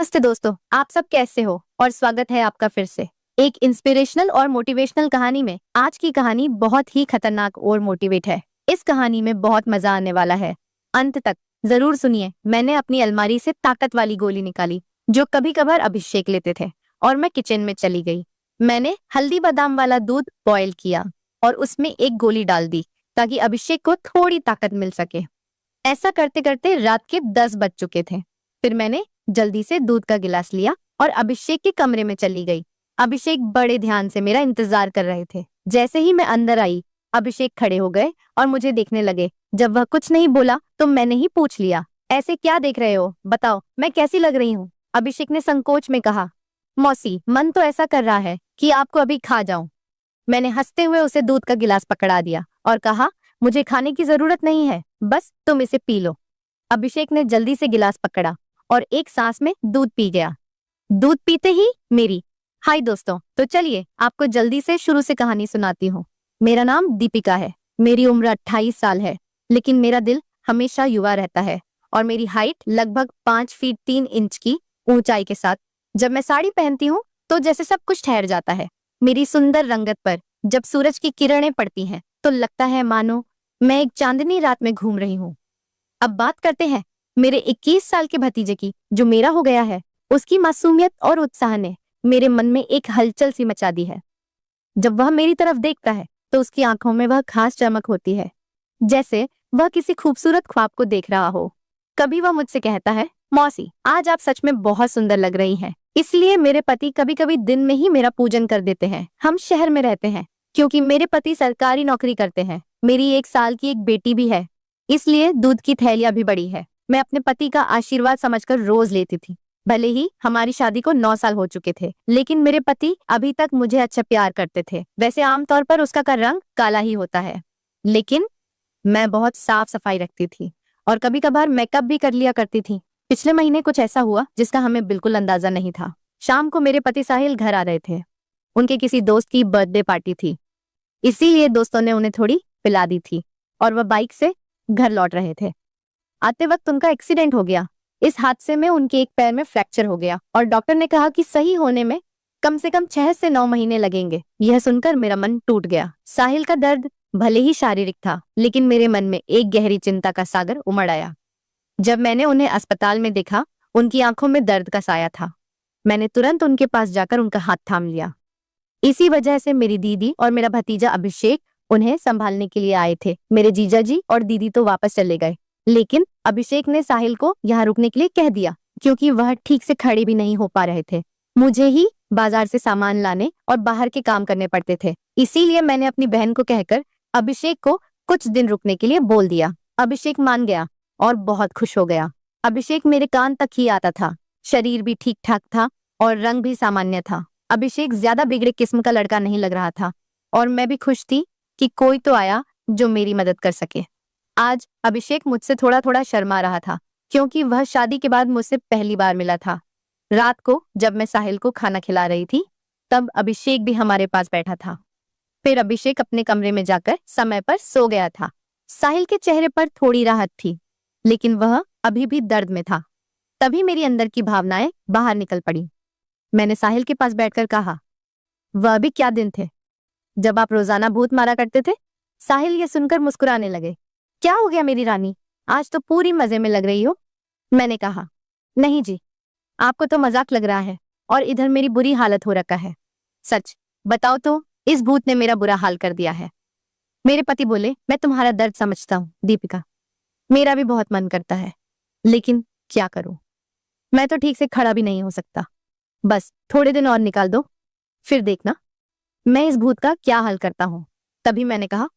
नमस्ते दोस्तों, आप सब कैसे हो और स्वागत है आपका फिर से एक इंस्पिरेशनल और मोटिवेशनल कहानी में। आज की कहानी बहुत ही खतरनाक और मोटिवेट है। इस कहानी में बहुत मजा आने वाला है, अंत तक जरूर सुनिए। मैंने अपनी अलमारी से ताकत वाली गोली निकाली जो कभी कभार अभिषेक लेते थे और मैं किचन में चली गई। मैंने हल्दी बादाम वाला दूध बॉयल किया और उसमें एक गोली डाल दी ताकि अभिषेक को थोड़ी ताकत मिल सके। ऐसा करते करते रात के 10 बज चुके थे। फिर मैंने जल्दी से दूध का गिलास लिया और अभिषेक के कमरे में चली गई। अभिषेक बड़े ध्यान से मेरा इंतजार कर रहे थे। जैसे ही मैं अंदर आई, अभिषेक खड़े हो गए और मुझे देखने लगे। जब वह कुछ नहीं बोला तो मैंने ही पूछ लिया, ऐसे क्या देख रहे हो, बताओ मैं कैसी लग रही हूँ। अभिषेक ने संकोच में कहा, मौसी, मन तो ऐसा कर रहा है कि आपको अभी खा जाऊं। मैंने हंसते हुए उसे दूध का गिलास पकड़ा दिया और कहा, मुझे खाने की जरूरत नहीं है, बस तुम इसे पी लो। अभिषेक ने जल्दी से गिलास पकड़ा और एक सांस में दूध पी गया। दूध पीते ही मेरी हाय दोस्तों, तो चलिए आपको जल्दी से शुरू से कहानी सुनाती हूँ। मेरा नाम दीपिका है। मेरी उम्र 28 साल है, लेकिन मेरा दिल हमेशा युवा रहता है और मेरी हाइट लगभग 5 फीट 3 इंच की ऊंचाई के साथ। जब मैं साड़ी पहनती हूँ तो जैसे सब कुछ ठहर जाता है। मेरी सुंदर रंगत पर जब सूरज की किरणें पड़ती हैं तो लगता है मानो मैं एक चांदनी रात में घूम रही हूँ। अब बात करते हैं मेरे 21 साल के भतीजे की, जो मेरा हो गया है। उसकी मासूमियत और उत्साह ने मेरे मन में एक हलचल सी मचा दी है। जब वह मेरी तरफ देखता है तो उसकी आंखों में वह खास चमक होती है, जैसे वह किसी खूबसूरत ख्वाब को देख रहा हो। कभी वह मुझसे कहता है, मौसी, आज आप सच में बहुत सुंदर लग रही हैं। इसलिए मेरे पति कभी कभी दिन में ही मेरा पूजन कर देते हैं। हम शहर में रहते हैं क्योंकि मेरे पति सरकारी नौकरी करते हैं। मेरी 1 साल की एक बेटी भी है, इसलिए दूध की थैलियां भी बड़ी है। मैं अपने पति का आशीर्वाद समझकर रोज लेती थी। भले ही हमारी शादी को 9 साल हो चुके थे, लेकिन मेरे पति अभी तक मुझे अच्छा प्यार करते थे। वैसे आमतौर पर उसका रंग काला ही होता है, लेकिन मैं बहुत साफ सफाई रखती थी और कभी कभार मेकअप भी कर लिया करती थी। पिछले महीने कुछ ऐसा हुआ जिसका हमें बिल्कुल अंदाजा नहीं था। शाम को मेरे पति साहिल घर आ रहे थे। उनके किसी दोस्त की बर्थडे पार्टी थी, इसीलिए दोस्तों ने उन्हें थोड़ी पिला दी थी और वह बाइक से घर लौट रहे थे। आते वक्त उनका एक्सीडेंट हो गया। इस हादसे में उनके एक पैर में फ्रैक्चर हो गया और डॉक्टर ने कहा कि सही होने में कम से कम 6 से 9 महीने लगेंगे। यह सुनकर मेरा मन टूट गया। साहिल का दर्द भले ही शारीरिक था, लेकिन मेरे मन में एक गहरी चिंता का सागर उमड़ आया। जब मैंने उन्हें अस्पताल में देखा, उनकी आंखों में दर्द का साया था। मैंने तुरंत उनके पास जाकर उनका हाथ थाम लिया। इसी वजह से मेरी दीदी और मेरा भतीजा अभिषेक उन्हें संभालने के लिए आए थे। मेरे जीजा जी और दीदी तो वापस चले गए, लेकिन अभिषेक ने साहिल को यहाँ रुकने के लिए कह दिया क्योंकि वह ठीक से खड़े भी नहीं हो पा रहे थे। मुझे ही बाजार से सामान लाने और बाहर के काम करने पड़ते थे, इसीलिए मैंने अपनी बहन को कहकर अभिषेक को कुछ दिन रुकने के लिए बोल दिया। अभिषेक मान गया और बहुत खुश हो गया। अभिषेक मेरे कान तक ही आता था, शरीर भी ठीक ठाक था और रंग भी सामान्य था। अभिषेक ज्यादा बिगड़े किस्म का लड़का नहीं लग रहा था और मैं भी खुश थी कि कोई तो आया जो मेरी मदद कर सके। आज अभिषेक मुझसे थोड़ा थोड़ा शर्मा रहा था क्योंकि वह शादी के बाद मुझसे पहली बार मिला था। रात को जब मैं साहिल को खाना खिला रही थी, तब अभिषेक भी हमारे पास बैठा था। फिर अभिषेक अपने कमरे में जाकर समय पर सो गया था। साहिल के चेहरे पर थोड़ी राहत थी, लेकिन वह अभी भी दर्द में था। तभी मेरी अंदर की भावनाएं बाहर निकल पड़ी। मैंने साहिल के पास बैठकर कहा, वह भी क्या दिन थे जब आप रोजाना भूत मारा करते थे। साहिल ये सुनकर मुस्कुराने लगे। क्या हो गया मेरी रानी, आज तो पूरी मजे में लग रही हो। मैंने कहा, नहीं जी, आपको तो मजाक लग रहा है और इधर मेरी बुरी हालत हो रखा है। सच बताओ तो इस भूत ने मेरा बुरा हाल कर दिया है। मेरे पति बोले, मैं तुम्हारा दर्द समझता हूँ दीपिका, मेरा भी बहुत मन करता है, लेकिन क्या करूं, मैं तो ठीक से खड़ा भी नहीं हो सकता। बस थोड़े दिन और निकाल दो, फिर देखना मैं इस भूत का क्या हाल करता हूँ। तभी मैंने कहा,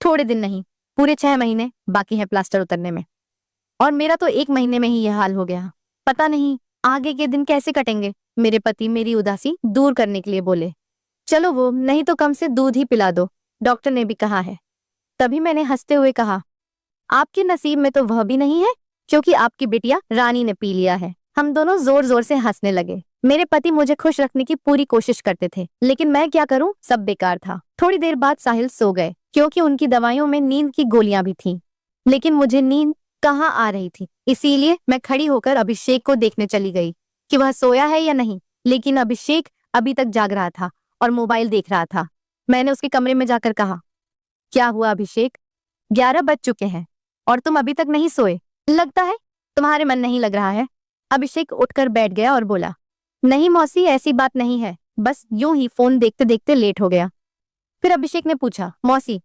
थोड़े दिन नहीं, पूरे 6 महीने बाकी है प्लास्टर उतरने में, और मेरा तो 1 महीने में ही यह हाल हो गया। पता नहीं आगे के दिन कैसे कटेंगे। मेरे पति मेरी उदासी दूर करने के लिए बोले, चलो वो नहीं तो कम से दूध ही पिला दो, डॉक्टर ने भी कहा है। तभी मैंने हंसते हुए कहा, आपके नसीब में तो वह भी नहीं है क्योंकि आपकी बिटिया रानी ने पी लिया है। हम दोनों जोर जोर से हंसने लगे। मेरे पति मुझे खुश रखने की पूरी कोशिश करते थे, लेकिन मैं क्या करूं, सब बेकार था। थोड़ी देर बाद साहिल सो गए क्योंकि उनकी दवाइयों में नींद की गोलियां भी थीं, लेकिन मुझे नींद कहाँ आ रही थी। इसीलिए मैं खड़ी होकर अभिषेक को देखने चली गई। कि वह सोया है या नहीं, लेकिन अभिषेक अभी तक जाग रहा था और मोबाइल देख रहा था। मैंने उसके कमरे में जाकर कहा, क्या हुआ अभिषेक? 11 बज चुके हैं और तुम अभी तक नहीं सोए। लगता है तुम्हारे मन नहीं लग रहा है। अभिषेक उठकर बैठ गया और बोला, नहीं मौसी, ऐसी बात नहीं है, बस यूं ही फोन देखते देखते लेट हो गया। फिर अभिषेक ने पूछा, मौसी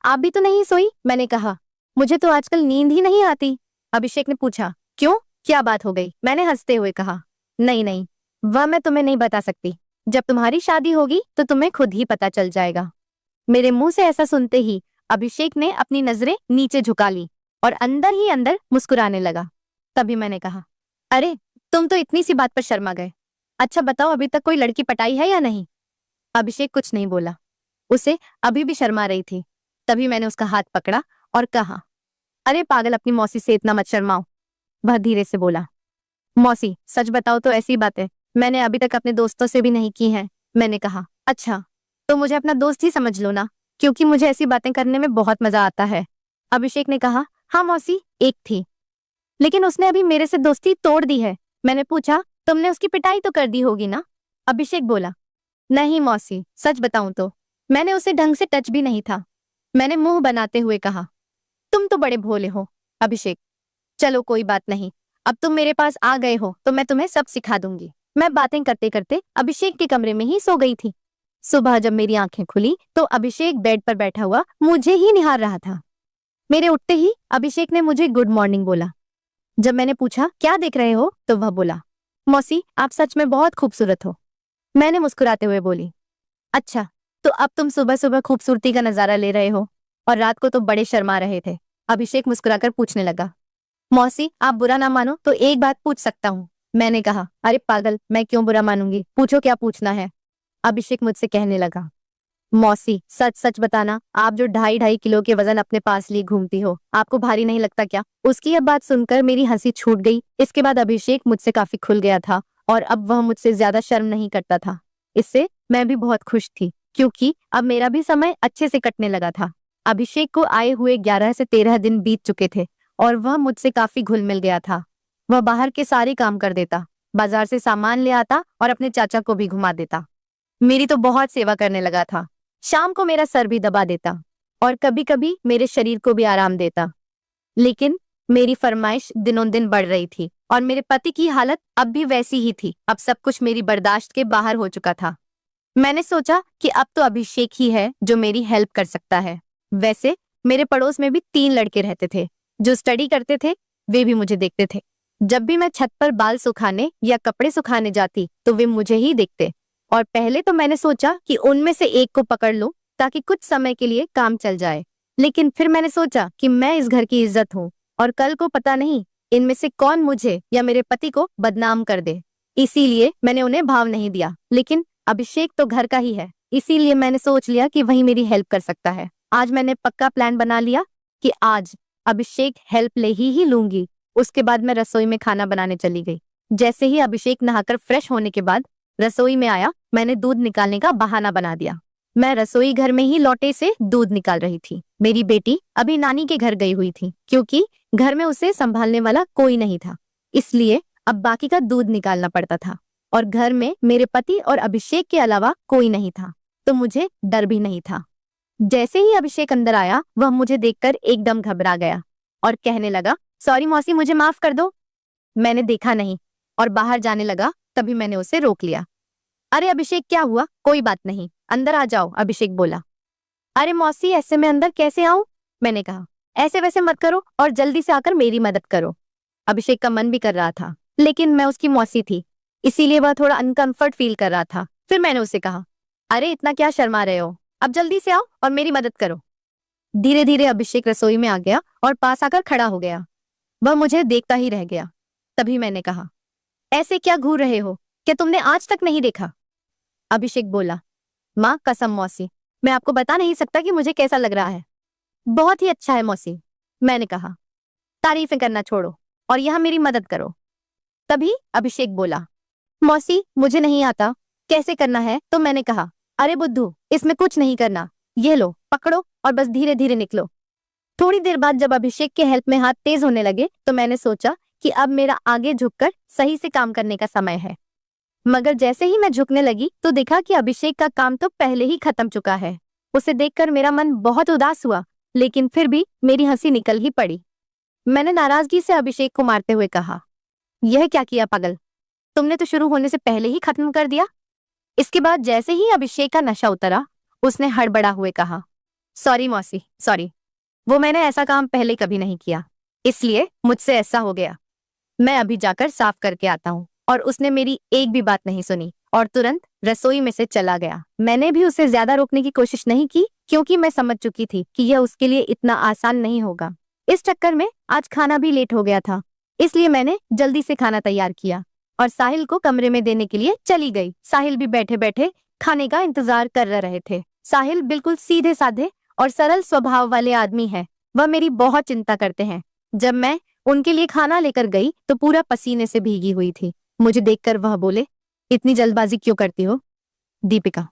आप भी तो नहीं सोई? मैंने कहा, मुझे तो आजकल नींद ही नहीं आती। अभिषेक ने पूछा, क्यों, क्या बात हो गई? मैंने हंसते हुए कहा, नहीं नहीं, वह मैं तुम्हें नहीं बता सकती। जब तुम्हारी शादी होगी तो तुम्हें खुद ही पता चल जाएगा। मेरे मुंह से ऐसा सुनते ही अभिषेक ने अपनी नजरें नीचे झुका ली और अंदर ही अंदर मुस्कुराने लगा। तभी मैंने कहा, अरे तुम तो इतनी सी बात पर शर्मा गए। अच्छा बताओ, अभी तक कोई लड़की पटाई है या नहीं? अभिषेक कुछ नहीं बोला, उसे अभी भी शर्मा रही थी। तभी मैंने उसका हाथ पकड़ा और कहा, अरे पागल, अपनी मौसी से इतना मत शर्माओ। वह धीरे से बोला, मौसी सच बताओ तो ऐसी बातें मैंने अभी तक अपने दोस्तों से भी नहीं की हैं। मैंने कहा, अच्छा तो मुझे अपना दोस्त ही समझ लो ना, क्योंकि मुझे ऐसी बातें करने में बहुत मजा आता है। अभिषेक ने कहा, हाँ मौसी, एक थी, लेकिन उसने अभी मेरे से दोस्ती तोड़ दी है। मैंने पूछा, तुमने उसकी पिटाई तो कर दी होगी ना? अभिषेक बोला, नहीं मौसी, सच बताऊं तो मैंने उसे ढंग से टच भी नहीं था। मैंने मुंह बनाते हुए कहा, तुम तो बड़े भोले हो अभिषेक। चलो कोई बात नहीं, अब तुम मेरे पास आ गए हो तो मैं तुम्हें सब सिखा दूंगी। मैं बातें करते करते अभिषेक के कमरे में ही सो गई थी। सुबह जब मेरी आंखें खुली तो अभिषेक बेड पर बैठा हुआ मुझे ही निहार रहा था। मेरे उठते ही अभिषेक ने मुझे गुड मॉर्निंग बोला। जब मैंने पूछा, क्या देख रहे हो, तो वह बोला, मौसी आप सच में बहुत खूबसूरत हो। मैंने मुस्कुराते हुए बोली, अच्छा तो अब तुम सुबह सुबह खूबसूरती का नजारा ले रहे हो और रात को तो बड़े शर्मा रहे थे। अभिषेक मुस्कुराकर पूछने लगा, मौसी आप बुरा ना मानो तो एक बात पूछ सकता हूँ? मैंने कहा, अरे पागल, मैं क्यों बुरा मानूंगी, पूछो क्या पूछना है। अभिषेक मुझसे कहने लगा, मौसी सच सच बताना, आप जो 2.5 किलो के वजन अपने पास लिए घूमती हो, आपको भारी नहीं लगता क्या? उसकी यह बात सुनकर मेरी हंसी छूट गई। इसके बाद अभिषेक मुझसे काफी खुल गया था और अब वह मुझसे ज्यादा शर्म नहीं करता था। इससे मैं भी बहुत खुश थी, क्योंकि अब मेरा भी समय अच्छे से कटने लगा था। अभिषेक को आए हुए 11 से 13 दिन बीत चुके थे और वह मुझसे काफी घुल मिल गया था। वह बाहर के सारे काम कर देता, बाजार से सामान ले आता और अपने चाचा को भी घुमा देता। मेरी तो बहुत सेवा करने लगा था। शाम को मेरा सर भी दबा देता और कभी कभी मेरे शरीर को भी आराम देता। लेकिन मेरी फरमाइश दिनों दिन बढ़ रही थी और मेरे पति की हालत अब भी वैसी ही थी। अब सब कुछ मेरी बर्दाश्त के बाहर हो चुका था। मैंने सोचा कि अब तो अभिषेक ही है जो मेरी हेल्प कर सकता है। वैसे मेरे पड़ोस में भी 3 लड़के रहते थे जो स्टडी करते थे। वे भी मुझे देखते थे। जब भी मैं छत पर बाल सुखाने या कपड़े सुखाने जाती तो वे मुझे ही देखते और पहले तो मैंने सोचा कि उनमें से एक को पकड़ लूं ताकि कुछ समय के लिए काम चल जाए। लेकिन फिर मैंने सोचा कि मैं इस घर की इज्जत हूँ और कल को पता नहीं इनमें से कौन मुझे या मेरे पति को बदनाम कर दे। इसीलिए मैंने उन्हें भाव नहीं दिया। लेकिन अभिषेक तो घर का ही है, इसीलिए मैंने सोच लिया कि वही मेरी हेल्प कर सकता है। आज मैंने पक्का प्लान बना लिया कि आज अभिषेक हेल्प ले ही लूंगी। उसके बाद मैं रसोई में खाना बनाने चली गई। जैसे ही अभिषेक नहाकर फ्रेश होने के बाद रसोई में आया, मैंने दूध निकालने का बहाना बना दिया। मैं रसोई घर में ही लोटे से दूध निकाल रही थी। मेरी बेटी अभी नानी के घर गई हुई थी, क्योंकि घर में उसे संभालने वाला कोई नहीं था। इसलिए अब बाकी का दूध निकालना पड़ता था और घर में मेरे पति और अभिषेक के अलावा कोई नहीं था, तो मुझे डर भी नहीं था। जैसे ही अभिषेक अंदर आया, वह मुझे देखकर एकदम घबरा गया और कहने लगा, सॉरी मौसी, मुझे माफ कर दो। मैंने देखा नहीं और बाहर जाने लगा। तभी मैंने उसे रोक लिया। अरे अभिषेक, क्या हुआ? कोई बात नहीं, अंदर आ जाओ, अभिषेक बोला। अरे मौसी, ऐसे में अंदर कैसे आऊं? मैंने कहा, ऐसे वैसे मत करो और जल्दी से आकर मेरी मदद करो। अभिषेक का मन भी कर रहा था, लेकिन मैं उसकी मौसी थी, इसीलिए वह थोड़ा अनकंफर्ट फील कर रहा था। फिर मैंने उसे कहा, अरे इतना क्या शर्मा रहे हो, अब जल्दी से आओ और मेरी मदद करो। धीरे धीरे अभिषेक रसोई में आ गया और पास आकर खड़ा हो गया। वह मुझे देखता ही रह गया। तभी मैंने कहा, ऐसे क्या घूर रहे हो, क्या तुमने आज तक नहीं देखा? अभिषेक बोला, माँ कसम मौसी, मैं आपको बता नहीं सकता कि मुझे कैसा लग रहा है। बहुत ही अच्छा है मौसी। मैंने कहा, तारीफें करना छोड़ो और यहाँ मेरी मदद करो। तभी अभिषेक बोला, मौसी मुझे नहीं आता, कैसे करना है? तो मैंने कहा, अरे बुद्धू, इसमें कुछ नहीं करना, ये लो पकड़ो और बस धीरे धीरे निकलो। थोड़ी देर बाद जब अभिषेक के हेल्प में हाथ तेज होने लगे तो मैंने सोचा कि अब मेरा आगे झुककर सही से काम करने का समय है। मगर जैसे ही मैं झुकने लगी तो देखा कि अभिषेक का काम तो पहले ही खत्म चुका है। उसे देखकर मेरा मन बहुत उदास हुआ, लेकिन फिर भी मेरी हंसी निकल ही पड़ी। मैंने नाराजगी से अभिषेक को मारते हुए कहा, यह क्या किया पागल, तुमने तो शुरू होने से पहले ही खत्म कर दिया। इसके बाद जैसे ही अभिषेक का नशा उतरा, उसने हड़बड़ा हुए कहा, सॉरी मौसी, सॉरी, वो मैंने ऐसा काम पहले कभी नहीं किया, इसलिए मुझसे ऐसा हो गया। मैं अभी जाकर साफ करके आता हूँ। और उसने मेरी एक भी बात नहीं सुनी और तुरंत रसोई में से चला गया। मैंने भी उसे ज्यादा रोकने की कोशिश नहीं की, क्योंकि मैं समझ चुकी थी कि यह उसके लिए इतना आसान नहीं होगा। इस चक्कर में आज खाना भी लेट हो गया था, इसलिए मैंने जल्दी से खाना तैयार किया और साहिल को कमरे में देने के लिए चली गई। साहिल भी बैठे बैठे खाने का इंतजार कर रहे थे। साहिल बिल्कुल सीधे साधे और सरल स्वभाव वाले आदमी है। वह मेरी बहुत चिंता करते हैं। जब मैं उनके लिए खाना लेकर गई तो पूरा पसीने से भीगी हुई थी। मुझे देखकर वह बोले, इतनी जल्दबाजी क्यों करती हो दीपिका,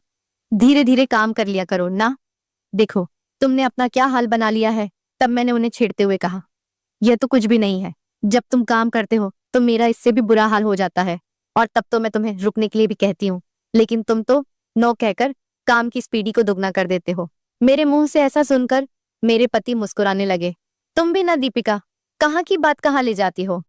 धीरे धीरे काम कर लिया करो ना। देखो तुमने अपना क्या हाल बना लिया है। तब मैंने उन्हें छेड़ते हुए कहा, यह तो कुछ भी नहीं है। जब तुम काम करते हो तो मेरा इससे भी बुरा हाल हो जाता है, और तब तो मैं तुम्हें रुकने के लिए भी कहती हूँ, लेकिन तुम तो नो कहकर काम की स्पीडी को दुगना कर देते हो। मेरे मुंह से ऐसा सुनकर मेरे पति मुस्कुराने लगे। तुम भी ना दीपिका, कहाँ की बात कहाँ ले जाती हो।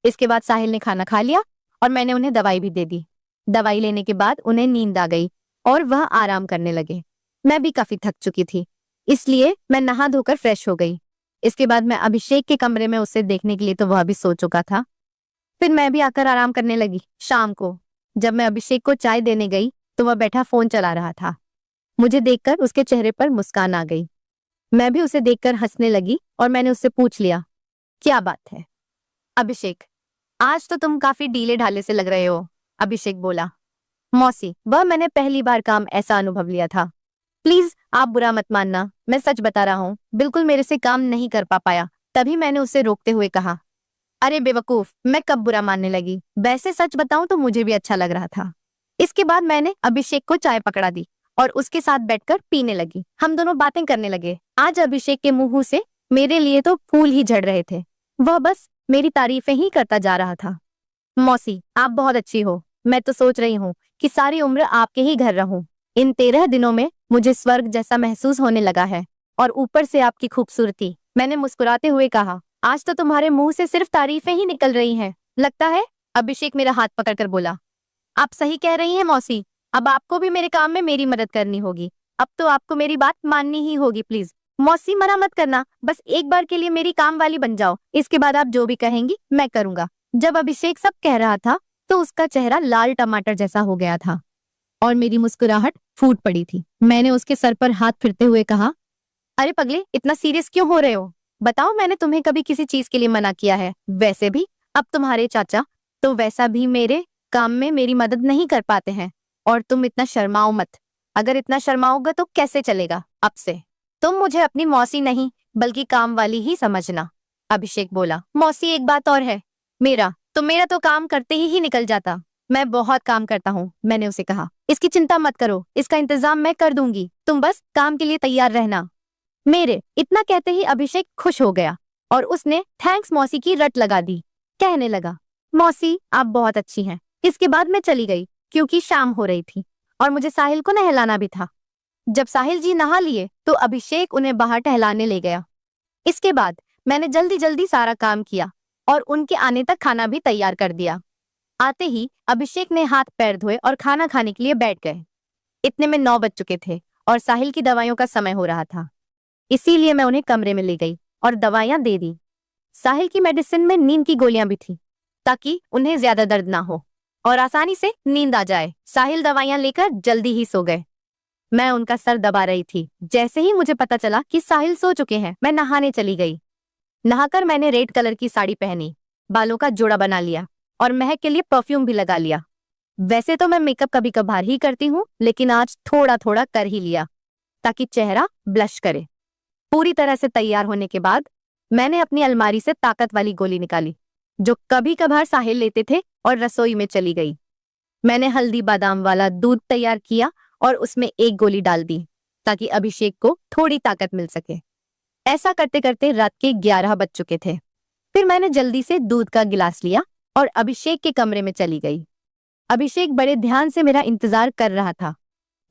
इसके बाद साहिल ने खाना खा लिया और मैंने उन्हें दवाई भी दे दी। दवाई लेने के बाद उन्हें नींद आ गई और वह आराम करने लगे। मैं भी काफी थक चुकी थी, इसलिए मैं नहा धोकर फ्रेश हो गई। इसके बाद मैं अभिषेक के कमरे में उसे देखने के लिए तो वह भी सो चुका था। फिर मैं भी आकर आराम करने लगी। शाम को जब मैं अभिषेक को चाय देने गई तो वह बैठा फोन चला रहा था। मुझे देखकर उसके चेहरे पर मुस्कान आ गई। मैं भी उसे देखकर हंसने लगी और मैंने उससे पूछ लिया, क्या बात है अभिषेक, आज तो तुम काफी ढीले ढाले से लग रहे हो। अभिषेक बोला, मौसी, वह मैंने पहली बार काम ऐसा अनुभव लिया था। प्लीज आप बुरा मत मानना, मैं सच बता रहा हूँ, बिल्कुल मेरे से काम नहीं कर पाया। तभी मैंने उसे रोकते हुए कहा, अरे बेवकूफ, मैं कब बुरा मानने लगी, वैसे सच बताऊं तो मुझे भी अच्छा लग रहा था। इसके बाद मैंने अभिषेक को चाय पकड़ा दी और उसके साथ बैठकर पीने लगी। हम दोनों बातें करने लगे। आज अभिषेक के मुंह से मेरे लिए तो फूल ही झड़ रहे थे। वह बस मेरी तारीफें ही करता जा रहा था। मौसी, आप बहुत अच्छी हो। मैं तो सोच रही हूँ कि सारी उम्र आपके ही घर रहूं। इन 13 दिनों में मुझे स्वर्ग जैसा महसूस होने लगा है, और ऊपर से आपकी खूबसूरती। मैंने मुस्कुराते हुए कहा, आज तो तुम्हारे मुंह से सिर्फ तारीफें ही निकल रही हैं, लगता है। अभिषेक मेरा हाथ पकड़कर बोला, आप सही कह रही हैं मौसी, अब आपको भी मेरे काम में मेरी मदद करनी होगी। अब तो आपको मेरी बात माननी ही होगी। प्लीज मौसी, मना मत करना, बस एक बार के लिए मेरी काम वाली बन जाओ। इसके बाद आप जो भी कहेंगी मैं करूंगा। जब अभिषेक सब कह रहा था तो उसका चेहरा लाल टमाटर जैसा हो गया था और मेरी मुस्कुराहट फूट पड़ी थी। मैंने उसके सर पर हाथ फिरते हुए कहा, अरे पगले, इतना सीरियस क्यों हो रहे हो? बताओ, मैंने तुम्हें कभी किसी चीज के लिए मना किया है? वैसे भी अब तुम्हारे चाचा तो वैसा भी मेरे काम में मेरी मदद नहीं कर पाते हैं, और तुम इतना शर्माओ मत। अगर इतना शर्माओगे तो कैसे चलेगा? अब से तुम मुझे अपनी मौसी नहीं बल्कि काम वाली ही समझना। अभिषेक बोला, मौसी एक बात और है, मेरा तो काम करते ही निकल जाता। मैं बहुत काम करता हूँ, मैंने उसे कहा। इसकी चिंता मत करो, इसका इंतजाम मैं कर दूंगी, तुम बस काम के लिए तैयार रहना। मेरे इतना कहते ही अभिषेक खुश हो गया और उसने थैंक्स मौसी की रट लगा दी। कहने लगा, मौसी आप बहुत अच्छी हैं। इसके बाद मैं चली गई क्योंकि शाम हो रही थी और मुझे साहिल को नहलाना भी था। जब साहिल जी नहा लिए तो अभिषेक उन्हें बाहर टहलाने ले गया। इसके बाद मैंने जल्दी जल्दी सारा काम किया और उनके आने तक खाना भी तैयार कर दिया। आते ही अभिषेक ने हाथ पैर धोए और खाना खाने के लिए बैठ गए। इतने में 9 बज चुके थे और साहिल की दवाइयों का समय हो रहा था, इसीलिए मैं उन्हें कमरे में ले गई और दवाइयां दे दी। साहिल की मेडिसिन में नींद की गोलियां भी थी, ताकि उन्हें ज्यादा दर्द ना हो और आसानी से नींद आ जाए। साहिल दवाइयां लेकर जल्दी ही सो गए। मैं उनका सर दबा रही थी। जैसे ही मुझे पता चला कि साहिल सो चुके हैं, मैं नहाने चली गई। नहाकर मैंने रेड कलर की साड़ी पहनी, बालों का जोड़ा बना लिया और महक के लिए परफ्यूम भी लगा लिया। वैसे तो मैं मेकअप कभी कभार ही करती हूँ, लेकिन आज थोड़ा थोड़ा कर ही लिया ताकि चेहरा ब्लश करे। पूरी तरह से तैयार होने के बाद मैंने अपनी अलमारी से ताकत वाली गोली निकाली जो कभी कभार साहिल लेते थे और रसोई में चली गई। मैंने हल्दी बादाम वाला दूध तैयार किया और उसमें एक गोली डाल दी ताकि अभिषेक को थोड़ी ताकत मिल सके। ऐसा करते करते रात के 11 बज चुके थे। फिर मैंने जल्दी से दूध का गिलास लिया और अभिषेक के कमरे में चली गई। अभिषेक बड़े ध्यान से मेरा इंतजार कर रहा था।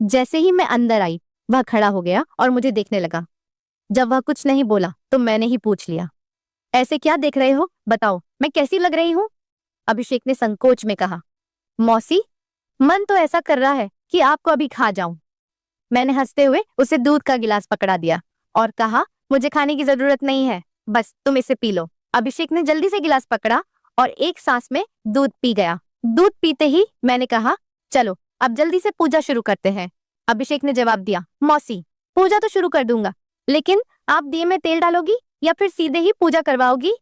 जैसे ही मैं अंदर आई, वह खड़ा हो गया और मुझे देखने लगा। जब वह कुछ नहीं बोला तो मैंने ही पूछ लिया, ऐसे क्या देख रहे हो, बताओ मैं कैसी लग रही हूँ? अभिषेक ने संकोच में कहा, मौसी, मन तो ऐसा कर रहा है कि आपको अभी खा जाऊं। मैंने हंसते हुए उसे दूध का गिलास पकड़ा दिया और कहा, मुझे खाने की जरूरत नहीं है, बस तुम इसे पी लो। अभिषेक ने जल्दी से गिलास पकड़ा और एक सांस में दूध पी गया। दूध पीते ही मैंने कहा, चलो अब जल्दी से पूजा शुरू करते हैं। अभिषेक ने जवाब दिया, मौसी, पूजा तो शुरू कर दूंगा, लेकिन आप दिए में तेल डालोगी या फिर सीधे ही पूजा करवाओगी?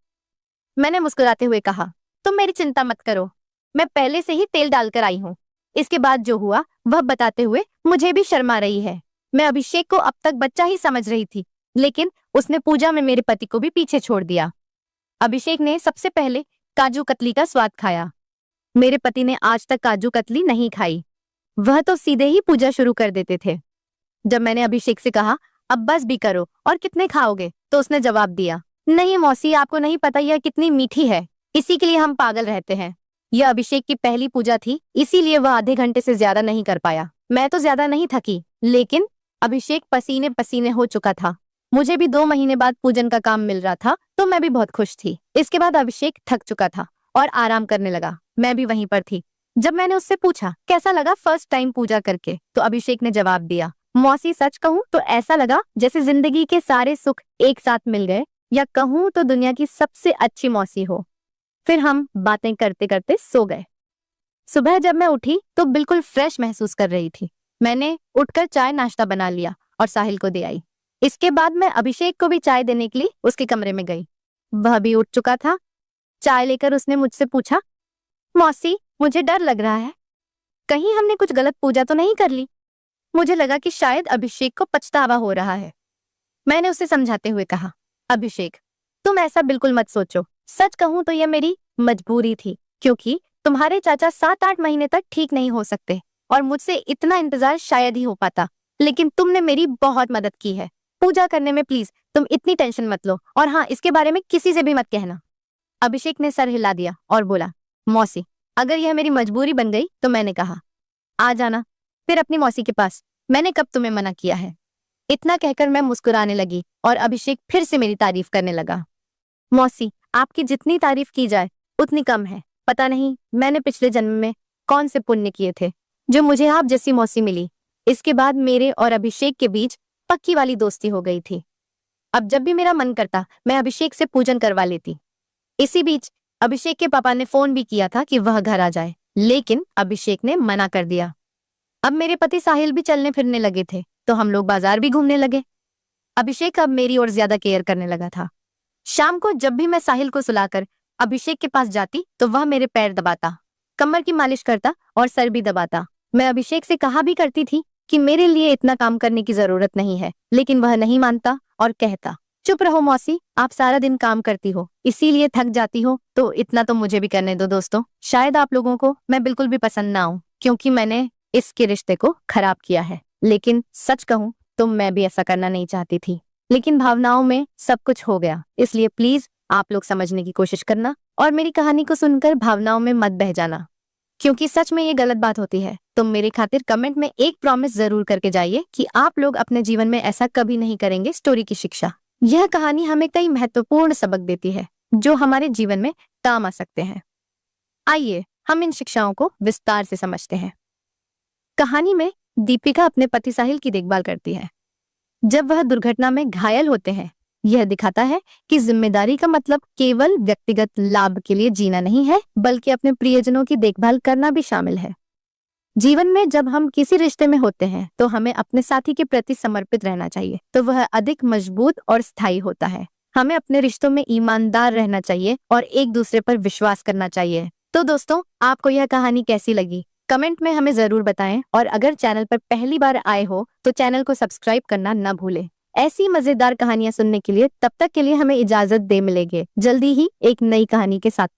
मैंने मुस्कुराते हुए कहा, तुम मेरी चिंता मत करो, मैं पहले से ही तेल डालकर आई हूँ। इसके बाद जो हुआ वह बताते हुए मुझे भी शर्मा रही है। मैं अभिषेक को अब तक बच्चा ही समझ रही थी, लेकिन उसने पूजा में मेरे पति को भी पीछे छोड़ दिया। अभिषेक ने सबसे पहले काजू कतली का स्वाद खाया। मेरे पति ने आज तक काजू कतली नहीं खाई, वह तो सीधे ही पूजा शुरू कर देते थे। जब मैंने अभिषेक से कहा, अब बस भी करो और कितने खाओगे, तो उसने जवाब दिया, नहीं मौसी, आपको नहीं पता यह कितनी मीठी है, इसी के लिए हम पागल रहते हैं। यह अभिषेक की पहली पूजा थी, इसीलिए वह आधे घंटे से ज्यादा नहीं कर पाया। मैं तो ज्यादा नहीं थकी, लेकिन अभिषेक पसीने पसीने हो चुका था। मुझे भी 2 महीने बाद पूजन का काम मिल रहा था, तो मैं भी बहुत खुश थी। इसके बाद अभिषेक थक चुका था और आराम करने लगा। मैं भी वहीं पर थी। जब मैंने उससे पूछा कैसा लगा फर्स्ट टाइम पूजा करके, तो अभिषेक ने जवाब दिया, मौसी सच कहूँ तो ऐसा लगा जैसे जिंदगी के सारे सुख एक साथ मिल गए, या कहूँ तो दुनिया की सबसे अच्छी मौसी हो। फिर हम बातें करते करते सो गए। सुबह जब मैं उठी तो बिल्कुल फ्रेश महसूस कर रही थी। मैंने उठकर चाय नाश्ता बना लिया और साहिल को दे आई। इसके बाद मैं अभिषेक को भी चाय देने के लिए उसके कमरे में गई। वह भी उठ चुका था। चाय लेकर उसने मुझसे पूछा, मौसी, मुझे डर लग रहा है, कहीं हमने कुछ गलत पूजा तो नहीं कर ली? मुझे लगा कि शायद अभिषेक को पछतावा हो रहा है। मैंने उसे समझाते हुए कहा, अभिषेक, तुम ऐसा बिल्कुल मत सोचो। सच कहूं तो यह मेरी मजबूरी थी, क्योंकि तुम्हारे चाचा 7-8 महीने तक ठीक नहीं हो सकते और मुझसे इतना इंतजार शायद ही हो पाता, लेकिन तुमने मेरी बहुत मदद की है। पूजा करने में प्लीज तुम इतनी टेंशन मत लो, और हाँ, इसके बारे में किसी से भी मत कहना। अभिषेक ने सर हिला दिया और बोला, मौसी, अगर यह मेरी मजबूरी बन गई तो मैंने कहा, आ जाना फिर अपनी मौसी के पास, मैंने कब तुम्हें मना किया है? इतना कहकर मैं मुस्कुराने लगी और अभिषेक फिर से मेरी तारीफ करने लगा। मौसी, आपकी जितनी तारीफ की जाए उतनी कम है। पता नहीं मैंने पिछले जन्म में कौन से पुण्य किए थे जो मुझे आप जैसी मौसी मिली। इसके बाद मेरे और अभिषेक के बीच पक्की वाली दोस्ती हो गई थी। अब जब भी मेरा मन करता मैं अभिषेक से पूजन करवा लेती। इसी बीच अभिषेक के पापा ने फोन भी किया था कि वह घर आ जाए, लेकिन अभिषेक ने मना कर दिया। अब मेरे पति साहिल भी चलने फिरने लगे थे, तो हम लोग बाजार भी घूमने लगे। अभिषेक अब मेरी और ज्यादा केयर करने लगा था। शाम को जब भी मैं साहिल को सुलाकर अभिषेक के पास जाती तो वह मेरे पैर दबाता, कमर की मालिश करता और सर भी दबाता। मैं अभिषेक से कहा भी करती थी कि मेरे लिए इतना काम करने की जरूरत नहीं है, लेकिन वह नहीं मानता और कहता, चुप रहो मौसी, आप सारा दिन काम करती हो, इसीलिए थक जाती हो, तो इतना तो मुझे भी करने दो। दोस्तों, शायद आप लोगों को मैं बिल्कुल भी पसंद ना आऊं, क्योंकि मैंने इसके रिश्ते को खराब किया है, लेकिन सच कहूं तो मैं भी ऐसा करना नहीं चाहती थी, लेकिन भावनाओं में सब कुछ हो गया। इसलिए प्लीज आप लोग समझने की कोशिश करना और मेरी कहानी को सुनकर भावनाओं में मत बह जाना, क्योंकि सच में ये गलत बात होती है। तुम मेरे खातिर कमेंट में एक प्रॉमिस जरूर करके जाइए कि आप लोग अपने जीवन में ऐसा कभी नहीं करेंगे। स्टोरी की शिक्षा, यह कहानी हमें कई महत्वपूर्ण सबक देती है जो हमारे जीवन में काम आ सकते हैं। आइए हम इन शिक्षाओं को विस्तार से समझते हैं। कहानी में दीपिका अपने पति साहिल की देखभाल करती है। जब वह दुर्घटना में घायल होते हैं, यह दिखाता है कि जिम्मेदारी का मतलब केवल व्यक्तिगत लाभ के लिए जीना नहीं है, बल्कि अपने प्रियजनों की देखभाल करना भी शामिल है। जीवन में जब हम किसी रिश्ते में होते हैं तो हमें अपने साथी के प्रति समर्पित रहना चाहिए, तो वह अधिक मजबूत और स्थायी होता है। हमें अपने रिश्तों में ईमानदार रहना चाहिए और एक दूसरे पर विश्वास करना चाहिए। तो दोस्तों, आपको यह कहानी कैसी लगी कमेंट में हमें जरूर बताएं, और अगर चैनल पर पहली बार आए हो तो चैनल को सब्सक्राइब करना न भूलें। ऐसी मजेदार कहानियां सुनने के लिए तब तक के लिए हमें इजाजत दे, मिलेंगे जल्दी ही एक नई कहानी के साथ।